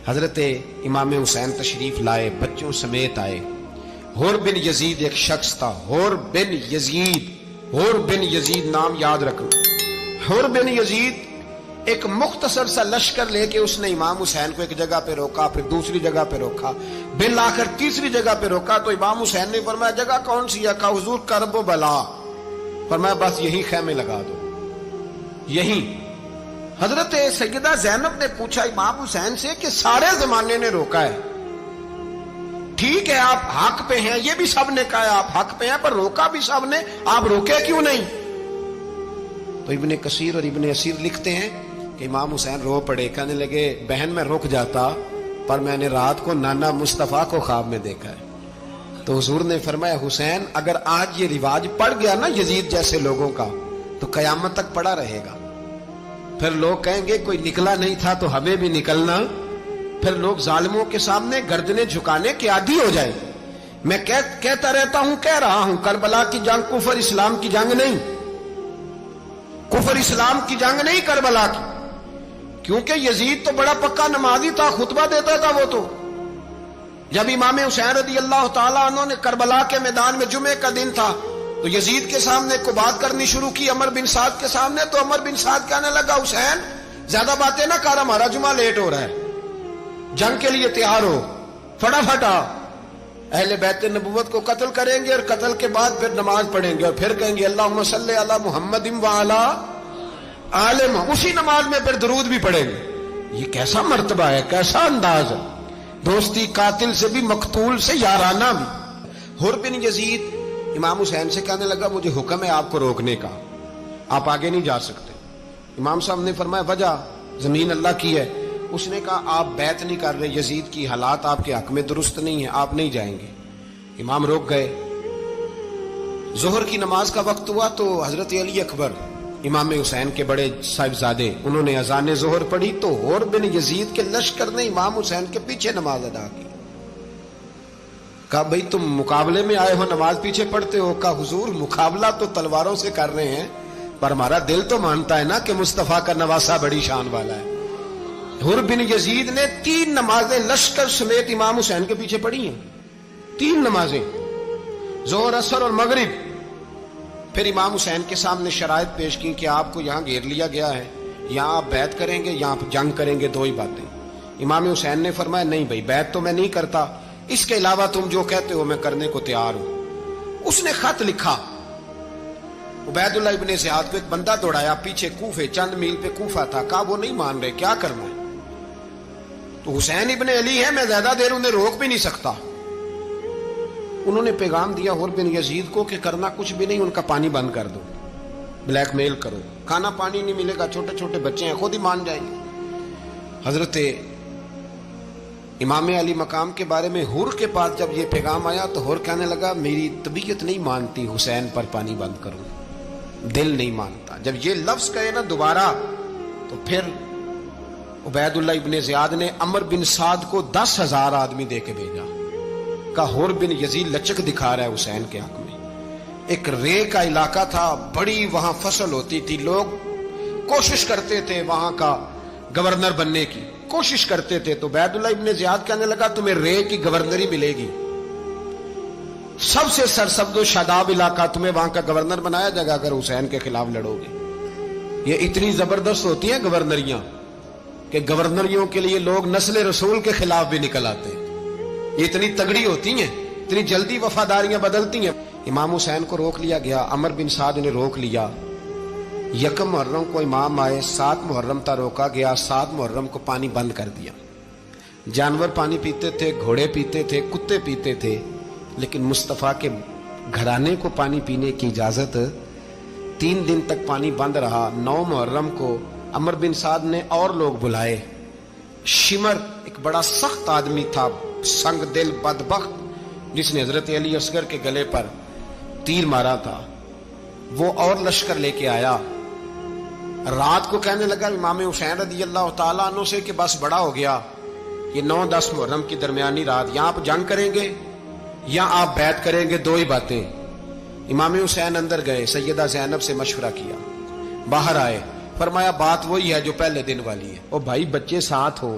حضرت امام حسین تشریف لائے، بچوں سمیت آئے۔ حر بن یزید ایک شخص تھا، حر بن یزید، حر بن یزید نام یاد رکھنا۔ حر بن یزید ایک مختصر سا لشکر لے کے اس نے امام حسین کو ایک جگہ پہ روکا، پھر دوسری جگہ پہ روکا، بالآخر تیسری جگہ پہ روکا تو امام حسین نے فرمایا جگہ کون سی ہے؟ کہا حضور کرب و بلا۔ فرمایا بس یہی خیمے لگا دو، یہی۔ حضرت سیدہ زینب نے پوچھا امام حسین سے کہ سارے زمانے نے روکا ہے، ٹھیک ہے آپ حق پہ ہیں، یہ بھی سب نے کہا آپ حق پہ ہیں، پر روکا بھی سب نے، آپ روکے کیوں نہیں؟ تو ابن کثیر اور ابن اسیر لکھتے ہیں کہ امام حسین رو پڑے، کہنے لگے بہن میں رک جاتا پر میں نے رات کو نانا مصطفیٰ کو خواب میں دیکھا ہے۔ تو حضور نے فرمایا حسین اگر آج یہ رواج پڑ گیا نا یزید جیسے لوگوں کا تو قیامت تک پڑا رہے گا، پھر لوگ کہیں گے کوئی نکلا نہیں تھا تو ہمیں بھی نکلنا، پھر لوگ ظالموں کے سامنے گردنیں جھکانے کے عادی ہو جائیں۔ میں کہتا رہتا ہوں، کہہ رہا ہوں، کربلا کی جنگ کفر اسلام کی جنگ نہیں، کفر اسلام کی جنگ نہیں کربلا کی، کیونکہ یزید تو بڑا پکا نمازی تھا، خطبہ دیتا تھا وہ تو۔ جب امام حسین رضی اللہ تعالیٰ عنہ نے کربلا کے میدان میں جمعے کا دن تھا تو یزید کے سامنے کو بات کرنی شروع کی عمر بن سعد کے سامنے، تو عمر بن سعد کہنے لگا حسین زیادہ باتیں نہ کر، ہمارا جمعہ لیٹ ہو رہا ہے، جنگ کے لیے تیار ہو، فٹافٹ آ۔ اہل بیت نبوت کو قتل کریں گے اور قتل کے بعد پھر نماز پڑھیں گے اور پھر کہیں گے اللہم صلی علی محمد وعلی آل محمد، اسی نماز میں پھر درود بھی پڑھیں گے۔ یہ کیسا مرتبہ ہے، کیسا انداز ہے، دوستی قاتل سے بھی مقتول سے یارانہ بھی۔ حر بن یزید امام حسین سے کہنے لگا مجھے حکم ہے آپ کو روکنے کا، آپ آگے نہیں جا سکتے۔ امام صاحب نے فرمایا وجہ؟ زمین اللہ کی ہے۔ اس نے کہا آپ بیعت نہیں کر رہے، یزید کی حالات آپ کے حق میں درست نہیں ہیں، آپ نہیں جائیں گے۔ امام روک گئے۔ ظہر کی نماز کا وقت ہوا تو حضرت علی اکبر امام حسین کے بڑے صاحبزادے انہوں نے اذان ظہر پڑھی تو حر بن یزید کے لشکر نے امام حسین کے پیچھے نماز ادا کی۔ کہا بھئی تم مقابلے میں آئے ہو نماز پیچھے پڑھتے ہو؟ کہا حضور مقابلہ تو تلواروں سے کر رہے ہیں پر ہمارا دل تو مانتا ہے نا کہ مصطفیٰ کا نواسہ بڑی شان والا ہے۔ حر بن یزید نے 3 نمازیں لشکر سمیت امام حسین کے پیچھے پڑھی ہیں، 3 نمازیں، ظہر اثر اور مغرب۔ پھر امام حسین کے سامنے شرائط پیش کی کہ آپ کو یہاں گھیر لیا گیا ہے، یہاں آپ بیعت کریں گے، یہاں جنگ کریں گے، 2 ہی باتیں۔ امام حسین نے فرمایا نہیں بھائی بیعت تو میں نہیں کرتا، اس کے علاوہ تم جو کہتے ہو میں کرنے کو تیار ہوں۔ اس نے خط لکھا، عبید اللہ ابن زیاد کو ایک بندہ دوڑایا پیچھے کوفے، چند میل پہ کوفہ تھا، کہا وہ نہیں مان رہے، کیا کرنا ہے؟ تو حسین ابن علی ہے، میں زیادہ دیر انہیں روک بھی نہیں سکتا۔ انہوں نے پیغام دیا حر بن یزید کو کہ کرنا کچھ بھی نہیں، ان کا پانی بند کر دو، بلیک میل کرو، کھانا پانی نہیں ملے گا، چھوٹے چھوٹے بچے ہیں، خود ہی مان جائیں گے۔ حضرت امام علی مقام کے بارے میں حر کے پاس جب یہ پیغام آیا تو حر کہنے لگا میری طبیعت نہیں مانتی حسین پر پانی بند کروں، دل نہیں مانتا۔ جب یہ لفظ کہے نا دوبارہ تو پھر عبید اللہ ابن زیاد نے عمر بن سعد کو 10,000 آدمی دے کے بھیجا، کہا حر بن یزید لچک دکھا رہا ہے حسین کے حق میں۔ ایک رے کا علاقہ تھا، بڑی وہاں فصل ہوتی تھی، لوگ کوشش کرتے تھے وہاں کا گورنر بننے کی، کوشش کرتے تھے۔ تو عبید اللہ ابن زیاد کہنے لگا تمہیں رے کی گورنری ملے گی، سب سے سرسبز و شاداب علاقہ، تمہیں وہاں کا گورنر بنایا جائے گا اگر حسین کے خلاف لڑو گے۔ یہ اتنی زبردست ہوتی ہیں گورنریاں کہ گورنریوں کے لیے لوگ نسل رسول کے خلاف بھی نکل آتے ہیں، یہ اتنی تگڑی ہوتی ہیں، اتنی جلدی وفاداریاں بدلتی ہیں۔ امام حسین کو روک لیا گیا، عمر بن سعد نے روک لیا۔ 1 محرم کو امام آئے، 7 محرم تا روکا گیا، 7 محرم کو پانی بند کر دیا۔ جانور پانی پیتے تھے، گھوڑے پیتے تھے، کتے پیتے تھے، لیکن مصطفیٰ کے گھرانے کو پانی پینے کی اجازت 3 دن تک پانی بند رہا۔ 9 محرم کو عمر بن سعد نے اور لوگ بلائے۔ شمر ایک بڑا سخت آدمی تھا، سنگ دل بدبخت، جس نے حضرت علی اصغر کے گلے پر تیر مارا تھا، وہ اور لشکر لے کے آیا۔ رات کو کہنے لگا امام حسین رضی اللہ تعالیٰ عنہ سے کہ بس بڑا ہو گیا، یہ 9-10 محرم کی درمیانی رات، یہاں آپ جنگ کریں گے یا آپ بیعت کریں گے، 2 ہی باتیں۔ امام حسین اندر گئے، سیدہ زینب سے مشورہ کیا، باہر آئے، فرمایا بات وہی ہے جو پہلے دن والی ہے۔ او بھائی بچے ساتھ ہو،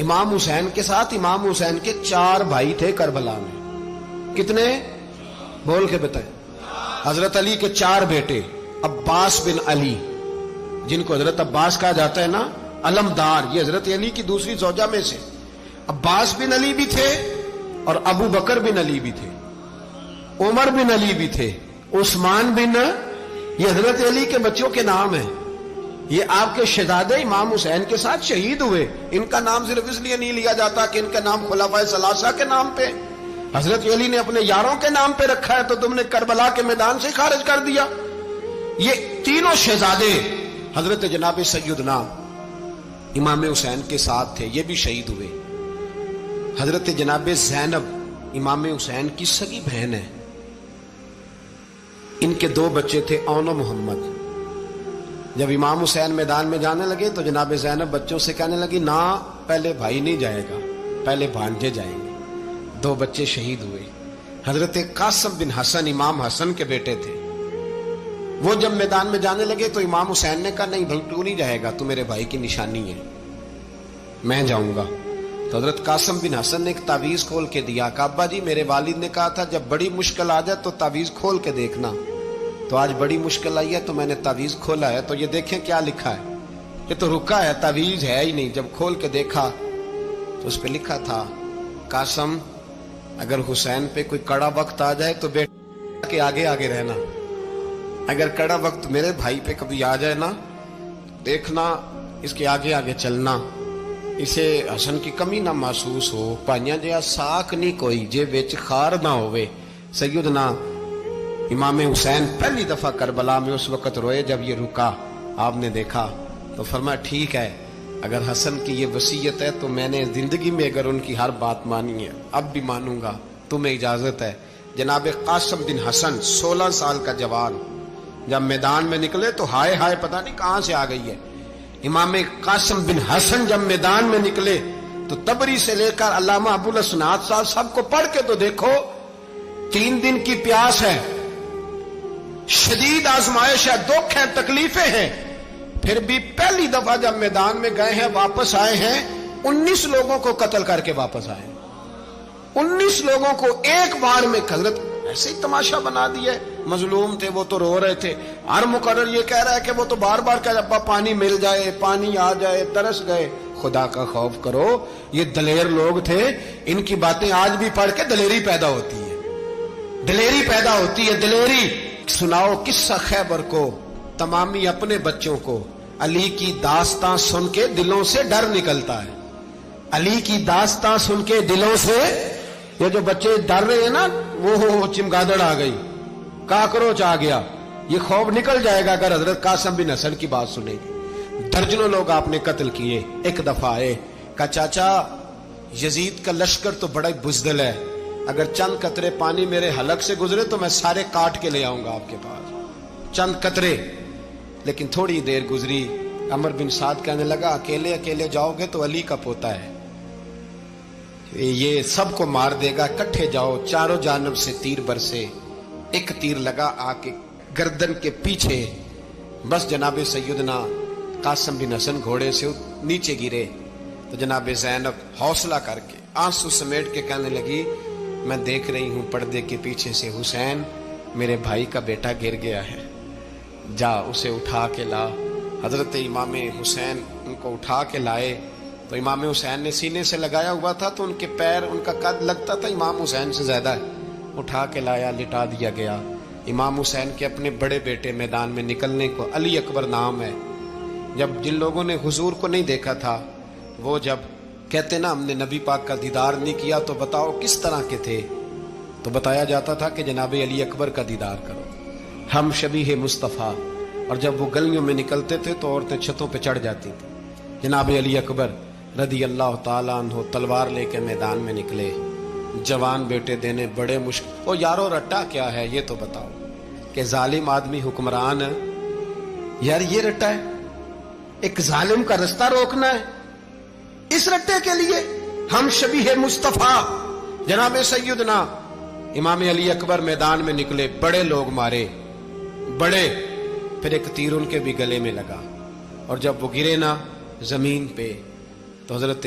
امام حسین کے ساتھ امام حسین کے 4 بھائی تھے کربلا میں. کتنے؟ بول کے بتائیں. حضرت علی کے 4 بیٹے. عباس بن علی جن کو حضرت عباس کہا جاتا ہے نا، علمدار، یہ حضرت علی کی دوسری زوجہ میں سے. عباس بن علی بھی تھے اور ابو بکر بن علی بھی تھے، عمر بن علی بھی تھے، عثمان بن، یہ حضرت علی کے بچوں کے نام ہیں. یہ آپ کے شہزادے امام حسین کے ساتھ شہید ہوئے. ان کا نام صرف اس لیے نہیں لیا جاتا کہ ان کا نام خلفائے ثلاثہ کے نام پہ، حضرت علی نے اپنے یاروں کے نام پہ رکھا ہے تو تم نے کربلا کے میدان سے خارج کر دیا. یہ تینوں شہزادے حضرت جناب سیدنا امام حسین کے ساتھ تھے، یہ بھی شہید ہوئے. حضرت جناب زینب امام حسین کی سگی بہن ہے. ان کے 2 بچے تھے، اون و محمد. جب امام حسین میدان میں جانے لگے تو جناب زینب بچوں سے کہنے لگی، نہ پہلے بھائی نہیں جائے گا، پہلے بھانجے جائیں گے. 2 بچے شہید ہوئے. حضرت قاسم بن حسن امام حسن کے بیٹے تھے. وہ جب میدان میں جانے لگے تو امام حسین نے کہا، نہیں بھائی تو نہیں جائے گا، تو میرے بھائی کی نشانی ہے، میں جاؤں گا. تو حضرت قاسم بن حسن نے ایک تعویذ کھول کے دیا کہ ابا جی میرے والد نے کہا تھا جب بڑی مشکل آ جائے تو تعویذ کھول کے دیکھنا. تو آج بڑی مشکل آئی ہے تو میں نے تعویذ کھولا ہے، تو یہ دیکھیں کیا لکھا ہے. یہ تو رکا ہے، تعویذ ہے ہی نہیں. جب کھول کے دیکھا تو اس پہ لکھا تھا، قاسم اگر حسین پہ کوئی کڑا وقت آ جائے تو بیٹا کے آگے آگے رہنا، اگر کڑا وقت میرے بھائی پہ کبھی آ جائے نا، دیکھنا اس کے آگے آگے چلنا، اسے حسن کی کمی نہ محسوس ہو. پائیاں جہاں ساکھ نہیں کوئی جے وچ خار نہ ہوئے. سیدنا امام حسین پہلی دفعہ کربلا میں اس وقت روئے جب یہ رکا. آپ نے دیکھا تو فرمایا ٹھیک ہے، اگر حسن کی یہ وصیت ہے تو میں نے زندگی میں اگر ان کی ہر بات مانی ہے اب بھی مانوں گا، تمہیں اجازت ہے. جناب قاسم بن حسن 16 سال کا جوان جب میدان میں نکلے تو ہائے ہائے پتہ نہیں کہاں سے آ گئی ہے. امام قاسم بن حسن جب میدان میں نکلے تو تبری سے لے کر علامہ ابو الاسناد صاحب سب کو پڑھ کے تو دیکھو. 3 دن کی پیاس ہے، شدید آزمائش ہے، دکھ ہے، تکلیفیں ہیں، پھر بھی پہلی دفعہ جب میدان میں گئے ہیں واپس آئے ہیں 19 لوگوں کو قتل کر کے واپس آئے. 19 لوگوں کو ایک بار میں. حضرت ایسے ہی تماشا بنا دیا. مظلوم تھے وہ تو رو رہے تھے. ہر مقرر یہ کہہ رہا ہے کہ وہ تو بار بار کہہ ابا پانی مل جائے، پانی آ جائے، ترس گئے. خدا کا خوف کرو، یہ دلیر لوگ تھے. ان کی باتیں آج بھی پڑھ کے دلیری پیدا ہوتی ہے، دلیری پیدا ہوتی ہے، دلیری. سناؤ قصہ خیبر کو تمامی اپنے بچوں کو. علی کی داستان سن کے دلوں سے ڈر نکلتا ہے. علی کی داستان سن کے دلوں سے یہ جو بچے ڈر رہے ہیں نا، وہ چمگادڑ آ گئی، کاکروچ آ گیا، یہ خوف نکل جائے گا اگر حضرت قاسم بن حسن کی بات سنیں گے. درجنوں لوگ آپ نے قتل کیے. ایک دفعہ آئے کہا چاچا یزید کا لشکر تو بڑا بزدل ہے، اگر چند قطرے پانی میرے حلق سے گزرے تو میں سارے کاٹ کے لے آؤں گا آپ کے پاس. چند قطرے. لیکن تھوڑی دیر گزری، عمر بن سعد کہنے لگا اکیلے اکیلے جاؤ گے تو علی کا پوتا ہے، یہ سب کو مار دے گا، کٹھے جاؤ. چاروں جانب سے تیر برسے. ایک تیر لگا آ کے گردن کے پیچھے، بس جناب سیدنا قاسم بن حسن گھوڑے سے نیچے گرے. تو جناب زینب حوصلہ کر کے آنسو سمیٹ کے کہنے لگی میں دیکھ رہی ہوں پردے کے پیچھے سے حسین میرے بھائی کا بیٹا گر گیا ہے، جا اسے اٹھا کے لا. حضرت امام حسین ان کو اٹھا کے لائے تو امام حسین نے سینے سے لگایا ہوا تھا تو ان کے پیر، ان کا قد لگتا تھا امام حسین سے زیادہ ہے. اٹھا کے لایا، لٹا دیا گیا. امام حسین کے اپنے بڑے بیٹے میدان میں نکلنے کو، علی اکبر نام ہے. جب جن لوگوں نے حضور کو نہیں دیکھا تھا وہ جب کہتے نا ہم نے نبی پاک کا دیدار نہیں کیا تو بتاؤ کس طرح کے تھے، تو بتایا جاتا تھا کہ جناب علی اکبر کا دیدار کرو، ہم شبیہ مصطفیٰ. اور جب وہ گلیوں میں نکلتے تھے تو عورتیں چھتوں پہ چڑھ جاتی تھیں. جناب علی اکبر رضی اللہ تعالیٰ عنہ تلوار لے کے میدان میں نکلے. جوان بیٹے دینے بڑے مشکل. او یارو رٹا کیا ہے یہ تو بتاؤ کہ ظالم آدمی حکمران ہے. یار یہ رٹا ہے، ایک ظالم کا رستہ روکنا ہے. اس رٹے کے لیے ہم شبیہ مصطفیٰ جناب سیدنا امام علی اکبر میدان میں نکلے. بڑے لوگ مارے، بڑے. پھر ایک تیر ان کے بھی گلے میں لگا اور جب وہ گرے نا زمین پہ تو حضرت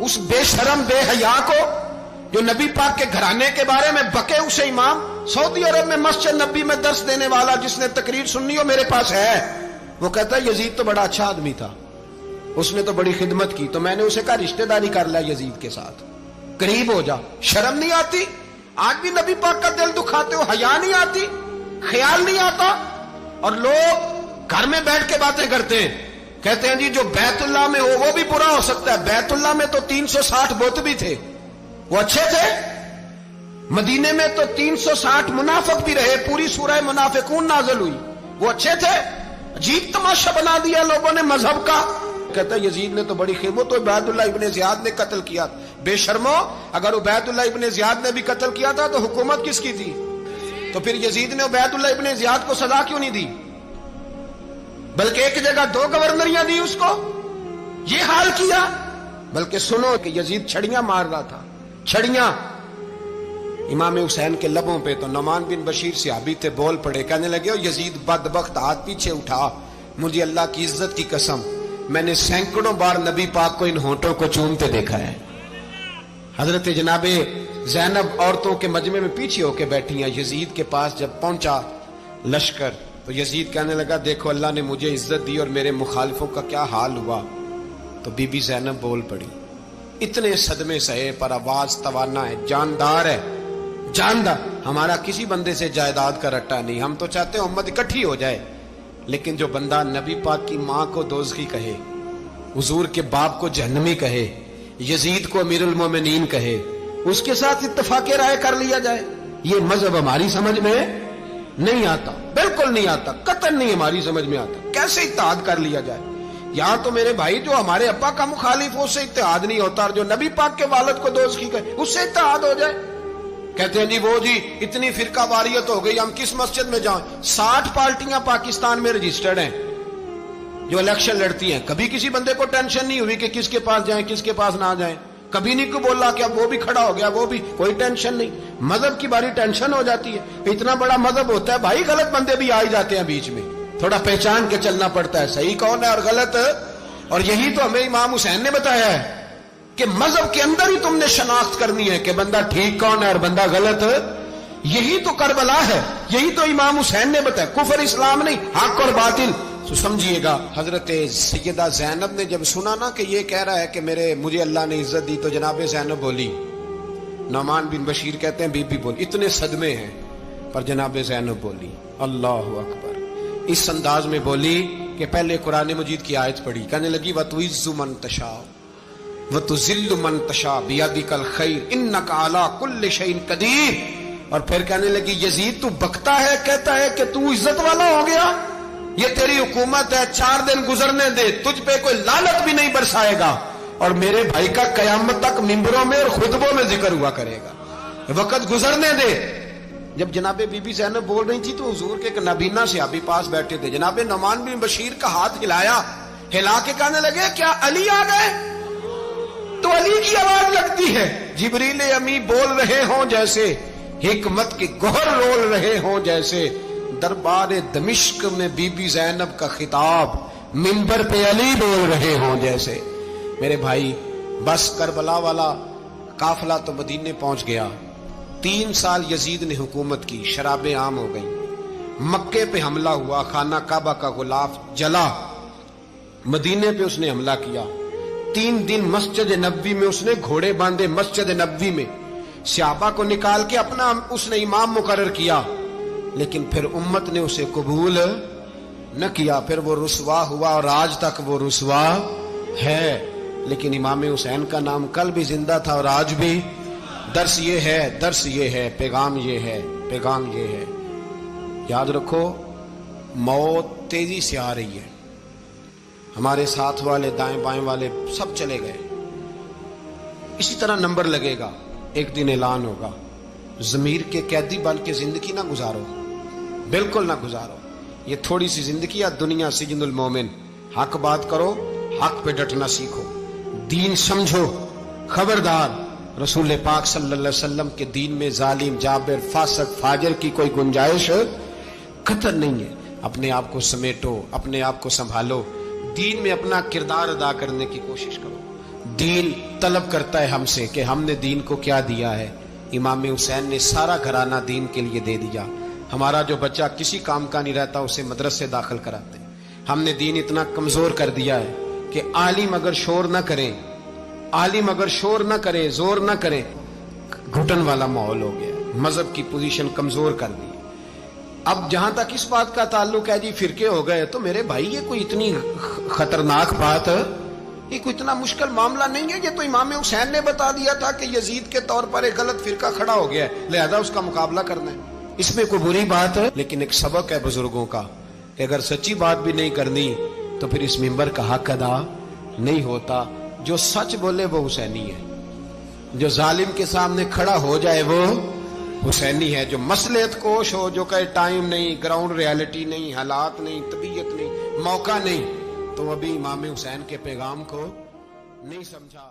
اس بے شرم بے حیا کو جو نبی پاک کے گھرانے کے بارے میں بکے، اسے امام سعودی عرب میں مسجد نبی میں درس دینے والا جس نے تقریر سننی ہو میرے پاس ہے، وہ کہتا ہے یزید تو بڑا اچھا آدمی تھا، اس نے تو بڑی خدمت کی، تو میں نے اسے کہا رشتہ داری کر لیا یزید کے ساتھ، قریب ہو جا۔ شرم نہیں آتی؟ آج بھی نبی پاک کا دل دکھاتے ہو، حیا نہیں آتی، خیال نہیں آتا؟ اور لوگ گھر میں بیٹھ کے باتیں کرتے ہیں، کہتے ہیں جی جو بیت اللہ میں ہو وہ بھی برا ہو سکتا ہے۔ بیت اللہ میں تو 360 بت بھی تھے، وہ اچھے تھے۔ مدینے میں تو 360 منافق بھی رہے، پوری سورہ منافقون نازل ہوئی، وہ اچھے تھے۔ عجیب تماشا بنا دیا لوگوں نے مذہب کا۔ کہتا ہے یزید نے تو بڑی خدمت، تو عبید اللہ ابن زیاد نے قتل کیا۔ بے شرمو، اگر عبید اللہ ابن زیاد نے بھی قتل کیا تھا تو حکومت کس کی تھی؟ تو پھر یزید نے عبید اللہ ابن زیاد کو سزا کیوں نہیں دی؟ بلکہ ایک جگہ 2 گورنریاں دی اس کو، یہ حال کیا۔ بلکہ سنو کہ یزید چھڑیاں مار رہا تھا، چھڑیاں امام حسین کے لبوں پہ۔ تو نعمان بن بشیر صحابی تھے، بول پڑے، کہنے لگے یزید بدبخت، ہاتھ پیچھے اٹھا، مجھے اللہ کی عزت کی قسم میں نے سینکڑوں بار نبی پاک کو ان ہونٹوں کو چومتے دیکھا ہے۔ حضرت جناب زینب عورتوں کے مجمع میں پیچھے ہو کے بیٹھی ہیں، یزید کے پاس جب پہنچا لشکر تو یزید کہنے لگا دیکھو اللہ نے مجھے عزت دی اور میرے مخالفوں کا کیا حال ہوا۔ تو بی بی زینب بول پڑی، اتنے صدمے سہے پر آواز توانا ہے، جاندار ہے، جاندار۔ ہمارا کسی بندے سے جائیداد کا رٹا نہیں، ہم تو چاہتے ہیں امت اکٹھی ہو جائے، لیکن جو بندہ نبی پاک کی ماں کو دوزخی کہے، حضور کے باپ کو جہنمی کہے، یزید کو امیر المومنین کہے، اس کے ساتھ اتفاق رائے کر لیا جائے، یہ مذہب ہماری سمجھ میں نہیں آتا، بالکل نہیں آتا، قطعاً نہیں ہماری سمجھ میں آتا۔ کیسے اتحاد کر لیا جائے؟ یہاں تو میرے بھائی جو ہمارے ابا کا مخالف ہو اس سے اتحاد نہیں ہوتا، اور جو نبی پاک کے والد کو دوزخی کہے اس سے اتحاد ہو جائے۔ کہتے ہیں جی وہ جی اتنی فرقہ واریت ہو گئی، ہم کس مسجد میں جائیں؟ 60 پارٹیاں پاکستان میں رجسٹرڈ ہیں جو الیکشن لڑتی ہیں، کبھی کسی بندے کو ٹینشن نہیں ہوئی کہ کس کے پاس جائیں کس کے پاس نہ جائیں، کبھی نہیں کو بولا کہ اب وہ بھی کھڑا ہو گیا، وہ بھی، کوئی ٹینشن نہیں۔ مذہب کی باری ٹینشن ہو جاتی ہے، اتنا بڑا مذہب ہوتا ہے بھائی، غلط بندے بھی آ ہی جاتے ہیں بیچ میں، تھوڑا پہچان کے چلنا پڑتا ہے صحیح کون ہے اور غلط۔ اور یہی تو ہمیں امام حسین نے بتایا ہے کہ مذہب کے اندر ہی تم نے شناخت کرنی ہے کہ بندہ ٹھیک کون ہے اور بندہ غلط۔ یہی تو کربلا ہے، یہی تو امام حسین نے بتایا، کفر اسلام نہیں، حق اور باطل۔ تو سمجھیے گا حضرت سیدہ زینب نے جب سنا نا کہ یہ کہہ رہا ہے کہ مجھے اللہ نے عزت دی، تو جناب زینب بولی، نعمان بن بشیر کہتے ہیں بی بی بولی، اتنے صدمے ہیں پر جناب زینب بولی اللہ اکبر، اس انداز میں بولی کہ پہلے قرآن مجید کی آیت پڑھی، کہنے لگی وَتُعِزُّ مَن تَشَاءُ وَتُذِلُّ مَن تَشَاءُ بِيَدِكَ الْخَيْرُ إِنَّكَ عَلَىٰ كُلِّ شَيْءٍ قَدِيرٌ۔ اور پھر کہنے لگی یزید تو بکتا ہے، کہتا ہے کہ تو عزت والا ہو گیا، یہ تیری حکومت ہے، 4 دن گزرنے دے، تجھ پہ کوئی لعنت بھی نہیں برسائے گا، اور میرے بھائی کا قیامت تک ممبروں میں اور خطبوں میں ذکر ہوا کرے گا، وقت گزرنے دے۔ جب جناب بی بی زینب بول رہی تھی تو حضور کے ایک نابینا صحابی پاس بیٹھے تھے، جناب نعمان بن بشیر کا ہاتھ ہلایا، ہلا کے کہنے لگے کیا علی آ گئے؟ تو علی کی آواز لگتی ہے، جبریل امی بول رہے ہوں جیسے، حکمت کے گوہر رول رہے ہوں جیسے، دربار دمشق میں بی بی زینب کا خطاب، منبر پہ علی بول رہے ہوں جیسے۔ میرے بھائی بس کربلا والا قافلہ تو مدینے پہنچ گیا، 3 سال یزید نے حکومت کی، شرابیں عام ہو گئیں، مکے پہ حملہ ہوا، خانہ کعبہ کا غلاف جلا، مدینے پہ اس نے حملہ کیا، 3 دن مسجد نبوی میں اس نے گھوڑے باندھے، مسجد نبوی میں صحابہ کو نکال کے اپنا اس نے امام مقرر کیا، لیکن پھر امت نے اسے قبول نہ کیا، پھر وہ رسوا ہوا اور آج تک وہ رسوا ہے۔ لیکن امام حسین کا نام کل بھی زندہ تھا اور آج بھی۔ درس یہ ہے، درس یہ ہے، پیغام یہ ہے، پیغام یہ ہے، یاد رکھو موت تیزی سے آ رہی ہے، ہمارے ساتھ والے دائیں بائیں والے سب چلے گئے، اسی طرح نمبر لگے گا، ایک دن اعلان ہوگا۔ ضمیر کے قیدی بن کے زندگی نہ گزارو، بالکل نہ گزارو، یہ تھوڑی سی زندگی ہے، دنیا سجن المومن۔ حق بات کرو، حق پہ ڈٹنا سیکھو، دین سمجھو، خبردار رسول پاک صلی اللہ علیہ وسلم کے دین میں ظالم، جابر، فاسق، فاجر کی کوئی گنجائش قطعاً نہیں ہے۔ اپنے آپ کو سمیٹو، اپنے آپ کو سنبھالو، دین میں اپنا کردار ادا کرنے کی کوشش کرو، دین طلب کرتا ہے ہم سے کہ ہم نے دین کو کیا دیا ہے. امام حسین نے سارا گھرانہ دین کے لیے دے دیا. ہمارا جو بچہ کسی کام کا نہیں رہتا اسے مدرسے داخل کراتے. ہم نے دین اتنا کمزور کر دیا ہے کہ عالم اگر شور نہ کریں، عالم اگر شور نہ کرے، زور نہ کرے، گھٹن والا ماحول ہو گیا. مذہب کی پوزیشن کمزور کر دی. اب جہاں تک اس بات کا تعلق ہے جی فرقے ہو گئے، تو میرے بھائی یہ کوئی اتنی خطرناک بات ہے، یہ کوئی اتنا مشکل معاملہ نہیں ہے. یہ تو امام حسین نے بتا دیا تھا کہ یزید کے طور پر ایک غلط فرقہ کھڑا ہو گیا ہے، لہذا اس کا مقابلہ کرنا ہے. اس میں کوئی بری بات ہے؟ لیکن ایک سبق ہے بزرگوں کا کہ اگر سچی بات بھی نہیں کرنی تو پھر اس منبر کا حق ادا نہیں ہوتا. جو سچ بولے وہ حسینی ہے، جو ظالم کے سامنے کھڑا ہو جائے وہ حسینی ہے. جو مصلحت کوش ہو، جو کہے ٹائم نہیں، گراؤنڈ ریالٹی نہیں، حالات نہیں، طبیعت نہیں، موقع نہیں، تو ابھی امام حسین کے پیغام کو نہیں سمجھا.